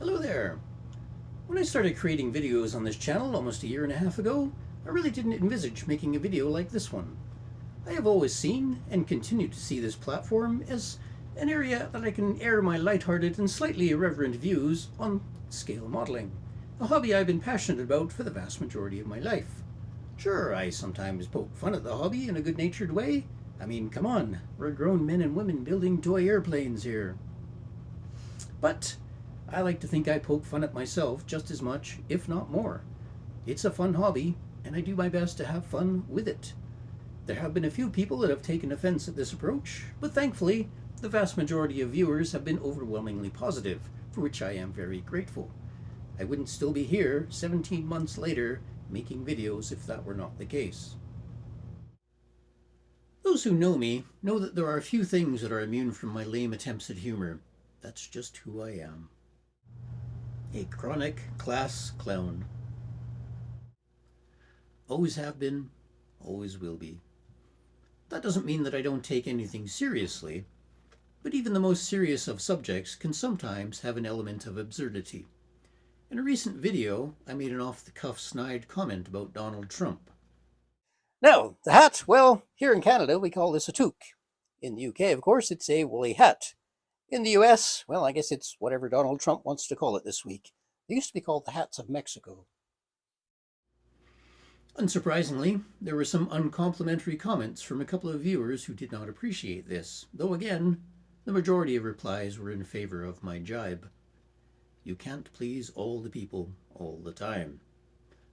Hello there! When I started creating videos on this channel almost a year and a half ago, I really didn't envisage making a video like this one. I have always seen, and continue to see this platform as an area that I can air my lighthearted and slightly irreverent views on scale modeling, a hobby I've been passionate about for the vast majority of my life. Sure, I sometimes poke fun at the hobby in a good-natured way. I mean, come on, we're grown men and women building toy airplanes here. But I like to think I poke fun at myself just as much, if not more. It's a fun hobby, and I do my best to have fun with it. There have been a few people that have taken offense at this approach, but thankfully, the vast majority of viewers have been overwhelmingly positive, for which I am very grateful. I wouldn't still be here 17 months later making videos if that were not the case. Those who know me know that there are few things that are immune from my lame attempts at humor. That's just who I am. A chronic class clown. Always have been, always will be. That doesn't mean that I don't take anything seriously, but even the most serious of subjects can sometimes have an element of absurdity. In a recent video, I made an off-the-cuff snide comment about Donald Trump. Now, the hat, well, here in Canada we call this a toque. In the UK, of course, it's a woolly hat. In the US, well, I guess it's whatever Donald Trump wants to call it this week. They used to be called the hats of Mexico. Unsurprisingly, there were some uncomplimentary comments from a couple of viewers who did not appreciate this, though again, the majority of replies were in favor of my jibe. You can't please all the people all the time.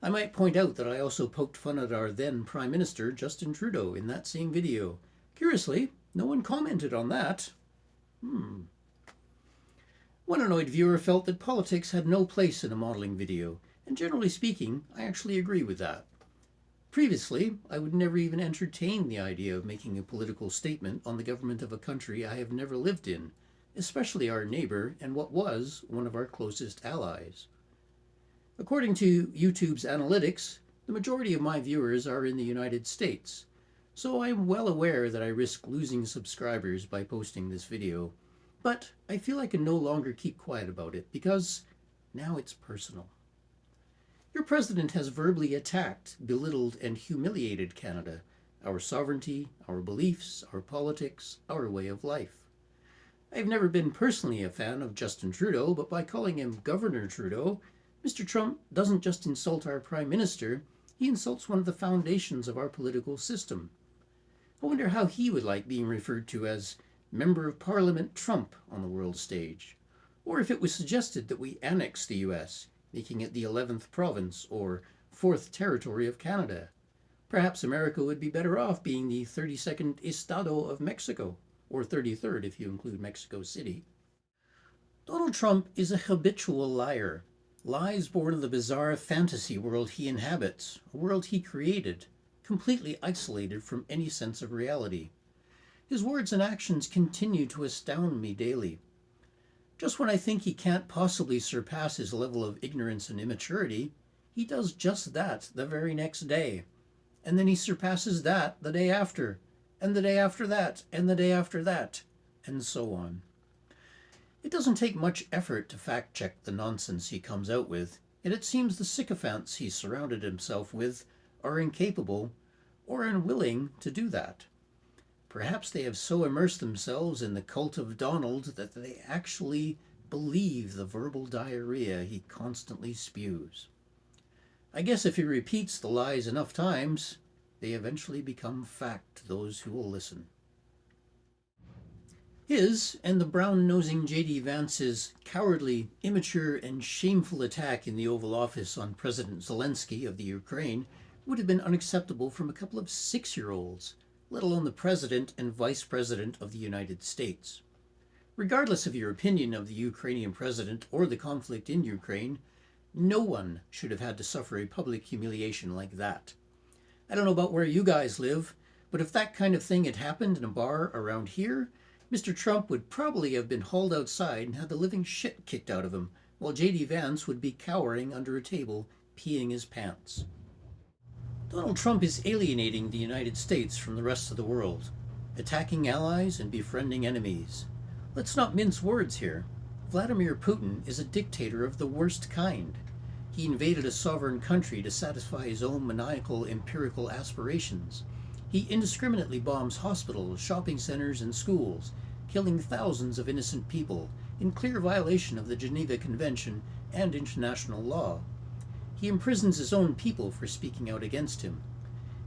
I might point out that I also poked fun at our then Prime Minister, Justin Trudeau, in that same video. Curiously, no one commented on that. One annoyed viewer felt that politics had no place in a modeling video, and generally speaking, I actually agree with that. Previously, I would never even entertain the idea of making a political statement on the government of a country I have never lived in, especially our neighbor and what was one of our closest allies. According to YouTube's analytics, the majority of my viewers are in the United States, so I'm well aware that I risk losing subscribers by posting this video, but I feel I can no longer keep quiet about it because now it's personal. Your president has verbally attacked, belittled, and humiliated Canada, our sovereignty, our beliefs, our politics, our way of life. I've never been personally a fan of Justin Trudeau, but by calling him Governor Trudeau, Mr. Trump doesn't just insult our Prime Minister, he insults one of the foundations of our political system. I wonder how he would like being referred to as Member of Parliament Trump on the world stage, or if it was suggested that we annex the US, making it the 11th province or 4th territory of Canada. Perhaps America would be better off being the 32nd Estado of Mexico, or 33rd if you include Mexico City. Donald Trump is a habitual liar. Lies born of the bizarre fantasy world he inhabits, a world he created, completely isolated from any sense of reality. His words and actions continue to astound me daily. Just when I think he can't possibly surpass his level of ignorance and immaturity, he does just that the very next day. And then he surpasses that the day after, and the day after that, and the day after that, and so on. It doesn't take much effort to fact-check the nonsense he comes out with, and it seems the sycophants he's surrounded himself with are incapable or unwilling to do that. Perhaps they have so immersed themselves in the cult of Donald that they actually believe the verbal diarrhea he constantly spews. I guess if he repeats the lies enough times, they eventually become fact to those who will listen. His and the brown-nosing J.D. Vance's cowardly, immature, and shameful attack in the Oval Office on President Zelensky of the Ukraine would have been unacceptable from a couple of 6-year-olds, let alone the President and Vice President of the United States. Regardless of your opinion of the Ukrainian president or the conflict in Ukraine, no one should have had to suffer a public humiliation like that. I don't know about where you guys live, but if that kind of thing had happened in a bar around here, Mr. Trump would probably have been hauled outside and had the living shit kicked out of him, while J.D. Vance would be cowering under a table, peeing his pants. Donald Trump is alienating the United States from the rest of the world, attacking allies and befriending enemies. Let's not mince words here. Vladimir Putin is a dictator of the worst kind. He invaded a sovereign country to satisfy his own maniacal empirical aspirations. He indiscriminately bombs hospitals, shopping centers, and schools, killing thousands of innocent people in clear violation of the Geneva Convention and international law. He imprisons his own people for speaking out against him.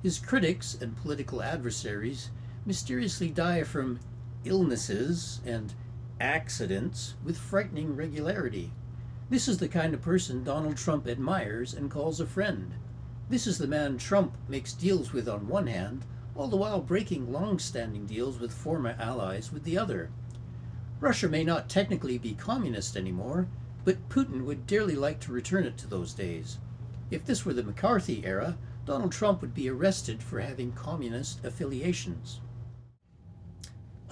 His critics and political adversaries mysteriously die from illnesses and accidents with frightening regularity. This is the kind of person Donald Trump admires and calls a friend. This is the man Trump makes deals with on one hand, all the while breaking long-standing deals with former allies with the other. Russia may not technically be communist anymore, but Putin would dearly like to return it to those days. If this were the McCarthy era, Donald Trump would be arrested for having communist affiliations.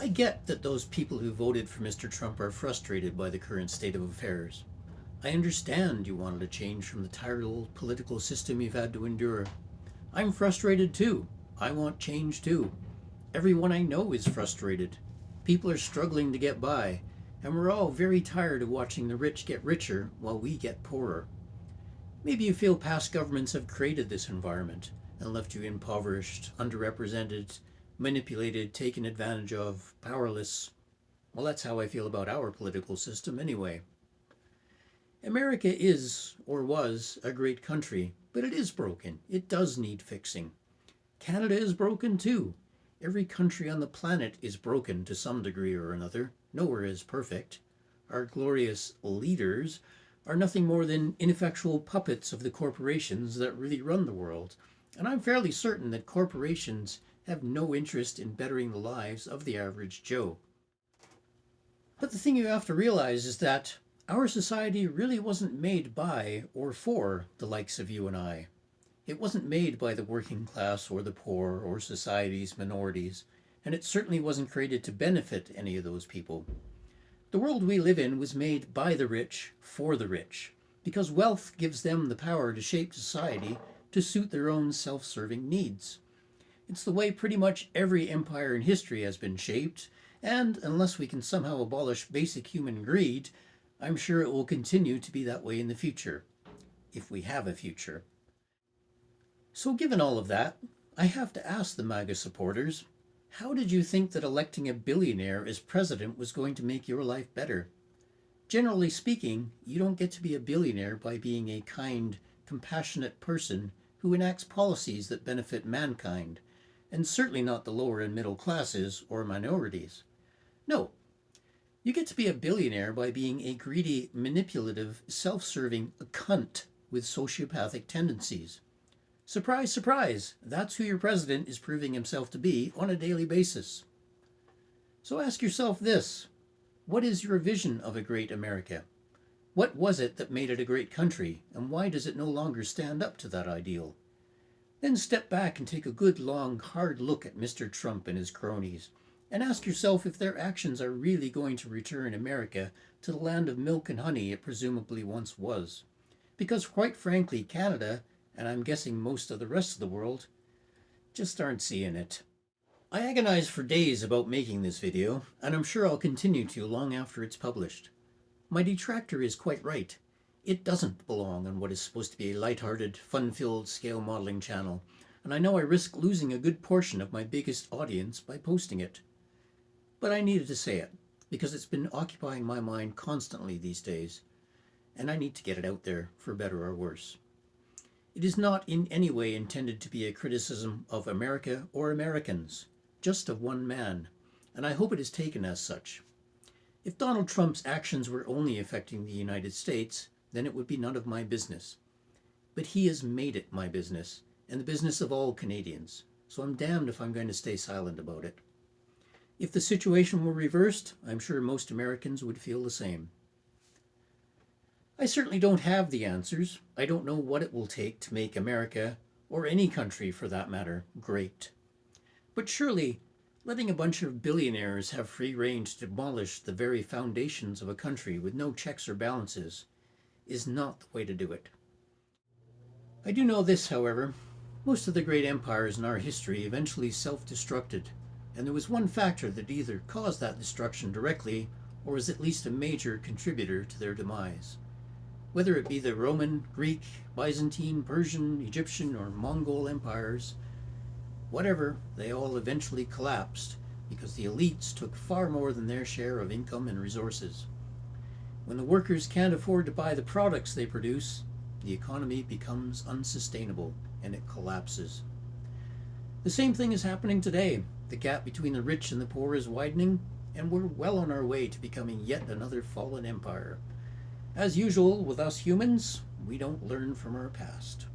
I get that those people who voted for Mr. Trump are frustrated by the current state of affairs. I understand you wanted a change from the tired old political system you've had to endure. I'm frustrated too. I want change too. Everyone I know is frustrated. People are struggling to get by, and we're all very tired of watching the rich get richer while we get poorer. Maybe you feel past governments have created this environment and left you impoverished, underrepresented, manipulated, taken advantage of, powerless. Well, that's how I feel about our political system anyway. America is, or was, a great country, but it is broken. It does need fixing. Canada is broken too. Every country on the planet is broken to some degree or another. Nowhere is perfect. Our glorious leaders are nothing more than ineffectual puppets of the corporations that really run the world. And I'm fairly certain that corporations have no interest in bettering the lives of the average Joe. But the thing you have to realize is that our society really wasn't made by or for the likes of you and I. It wasn't made by the working class or the poor or society's minorities, and it certainly wasn't created to benefit any of those people. The world we live in was made by the rich for the rich, because wealth gives them the power to shape society to suit their own self-serving needs. It's the way pretty much every empire in history has been shaped, and unless we can somehow abolish basic human greed, I'm sure it will continue to be that way in the future, if we have a future. So given all of that, I have to ask the MAGA supporters, how did you think that electing a billionaire as president was going to make your life better? Generally speaking, you don't get to be a billionaire by being a kind, compassionate person who enacts policies that benefit mankind, and certainly not the lower and middle classes or minorities. No, you get to be a billionaire by being a greedy, manipulative, self-serving cunt with sociopathic tendencies. Surprise, surprise, that's who your president is proving himself to be on a daily basis. So ask yourself this: what is your vision of a great America? What was it that made it a great country, and why does it no longer stand up to that ideal? Then step back and take a good, long, hard look at Mr. Trump and his cronies, and ask yourself if their actions are really going to return America to the land of milk and honey it presumably once was. Because quite frankly, Canada, and I'm guessing most of the rest of the world, just aren't seeing it. I agonized for days about making this video, and I'm sure I'll continue to long after it's published. My detractor is quite right. It doesn't belong on what is supposed to be a lighthearted, fun-filled scale modeling channel, and I know I risk losing a good portion of my biggest audience by posting it. But I needed to say it, because it's been occupying my mind constantly these days, and I need to get it out there, for better or worse. It is not in any way intended to be a criticism of America or Americans, just of one man, and I hope it is taken as such. If Donald Trump's actions were only affecting the United States, then it would be none of my business. But he has made it my business, and the business of all Canadians, so I'm damned if I'm going to stay silent about it. If the situation were reversed, I'm sure most Americans would feel the same. I certainly don't have the answers. I don't know what it will take to make America, or any country for that matter, great. But surely, letting a bunch of billionaires have free rein to demolish the very foundations of a country with no checks or balances is not the way to do it. I do know this, however. Most of the great empires in our history eventually self-destructed, and there was one factor that either caused that destruction directly or is at least a major contributor to their demise. Whether it be the Roman, Greek, Byzantine, Persian, Egyptian, or Mongol empires, whatever, they all eventually collapsed because the elites took far more than their share of income and resources. When the workers can't afford to buy the products they produce, the economy becomes unsustainable and it collapses. The same thing is happening today. The gap between the rich and the poor is widening, and we're well on our way to becoming yet another fallen empire. As usual with us humans, we don't learn from our past.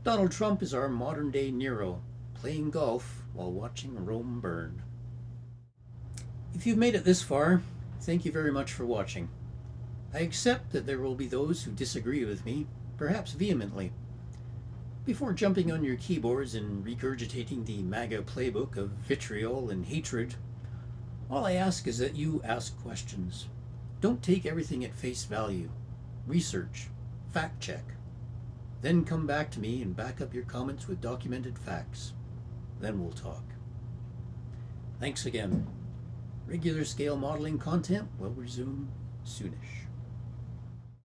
Donald Trump is our modern-day Nero, playing golf while watching Rome burn. If you've made it this far, thank you very much for watching. I accept that there will be those who disagree with me, perhaps vehemently. Before jumping on your keyboards and regurgitating the MAGA playbook of vitriol and hatred, all I ask is that you ask questions. Don't take everything at face value. Research. Fact check. Then come back to me and back up your comments with documented facts. Then we'll talk. Thanks again. Regular scale modeling content will resume soonish.